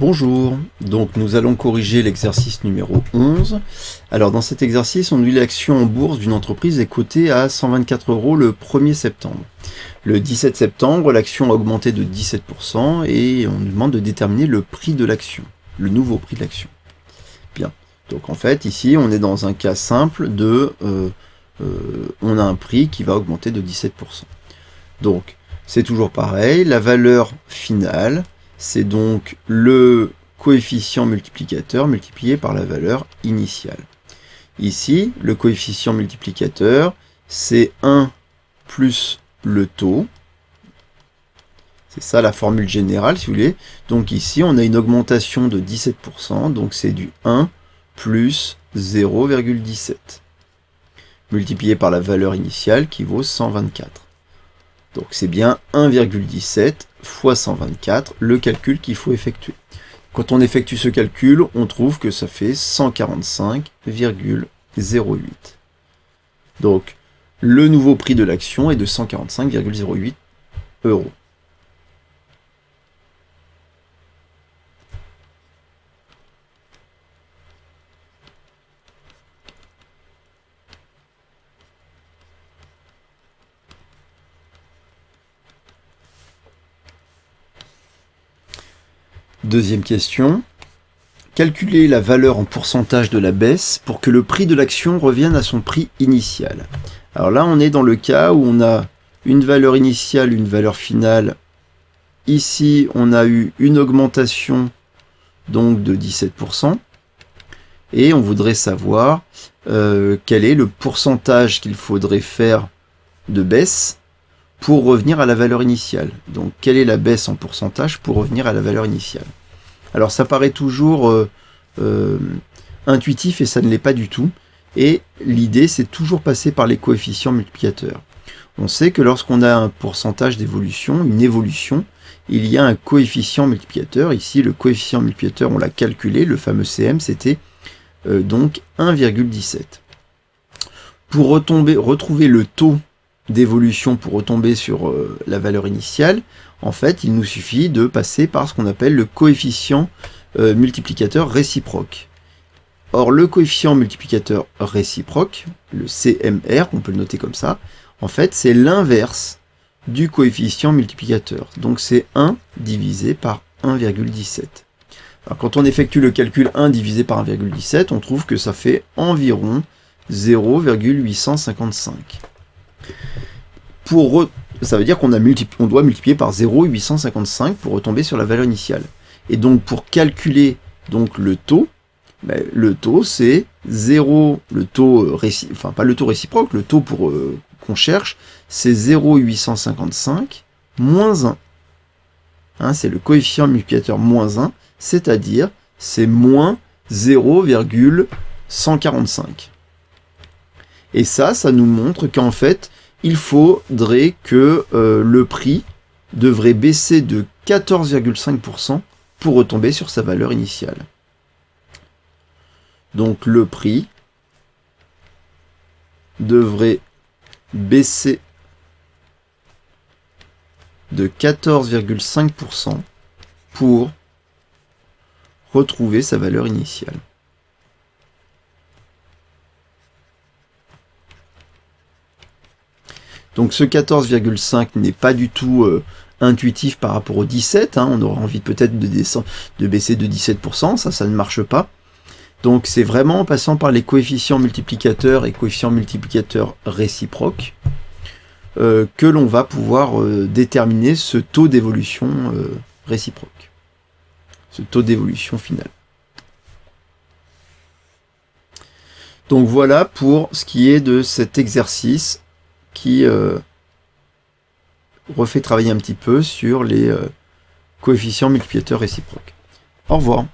Bonjour, donc nous allons corriger l'exercice numéro 11. Alors dans cet exercice, on nous dit l'action en bourse d'une entreprise est cotée à 124 € le 1er septembre. Le 17 septembre, l'action a augmenté de 17% et on nous demande de déterminer le prix de l'action, le nouveau prix de l'action. Bien, donc en fait ici on est dans un cas simple de on a un prix qui va augmenter de 17%. Donc c'est toujours pareil, la valeur finale, c'est donc le coefficient multiplicateur multiplié par la valeur initiale. Ici, le coefficient multiplicateur, c'est 1 plus le taux. C'est ça la formule générale, si vous voulez. Donc ici, on a une augmentation de 17%, donc c'est du 1 plus 0,17, multiplié par la valeur initiale qui vaut 124. Donc c'est bien 1,17 fois 124, le calcul qu'il faut effectuer. Quand on effectue ce calcul, on trouve que ça fait 145,08. Donc le nouveau prix de l'action est de 145,08 €. Deuxième question. Calculer la valeur en pourcentage de la baisse pour que le prix de l'action revienne à son prix initial. Alors là, on est dans le cas où on a une valeur initiale, une valeur finale. Ici, on a eu une augmentation donc de 17%. Et on voudrait savoir quel est le pourcentage qu'il faudrait faire de baisse pour revenir à la valeur initiale. Donc, quelle est la baisse en pourcentage pour revenir à la valeur initiale? Alors, ça paraît toujours intuitif et ça ne l'est pas du tout. Et l'idée, c'est toujours passer par les coefficients multiplicateurs. On sait que lorsqu'on a un pourcentage d'évolution, une évolution, il y a un coefficient multiplicateur. Ici, le coefficient multiplicateur, on l'a calculé, le fameux CM, c'était donc 1,17. Pour retrouver le taux d'évolution pour retomber sur la valeur initiale, en fait, il nous suffit de passer par ce qu'on appelle le coefficient multiplicateur réciproque. Or, le coefficient multiplicateur réciproque, le CMR, on peut le noter comme ça, en fait, c'est l'inverse du coefficient multiplicateur. Donc, c'est 1 divisé par 1,17. Alors, quand on effectue le calcul 1 divisé par 1,17, on trouve que ça fait environ 0,855. Ça veut dire qu'on doit multiplier par 0,855 pour retomber sur la valeur initiale. Et donc pour calculer donc le taux c'est 0, le taux pas le taux réciproque, le taux qu'on cherche, c'est 0,855 moins 1. Hein, c'est le coefficient multiplicateur moins 1, c'est-à-dire c'est moins 0,145. Et ça nous montre qu'en fait, il faudrait que le prix devrait baisser de 14,5% pour retomber sur sa valeur initiale. Donc le prix devrait baisser de 14,5% pour retrouver sa valeur initiale. Donc ce 14,5 n'est pas du tout intuitif par rapport au 17. On aurait envie peut-être de baisser de 17%, ça ne marche pas. Donc c'est vraiment en passant par les coefficients multiplicateurs et coefficients multiplicateurs réciproques que l'on va pouvoir déterminer ce taux d'évolution réciproque, ce taux d'évolution final. Donc voilà pour ce qui est de cet exercice qui refait travailler un petit peu sur les coefficients multiplicateurs réciproques. Au revoir.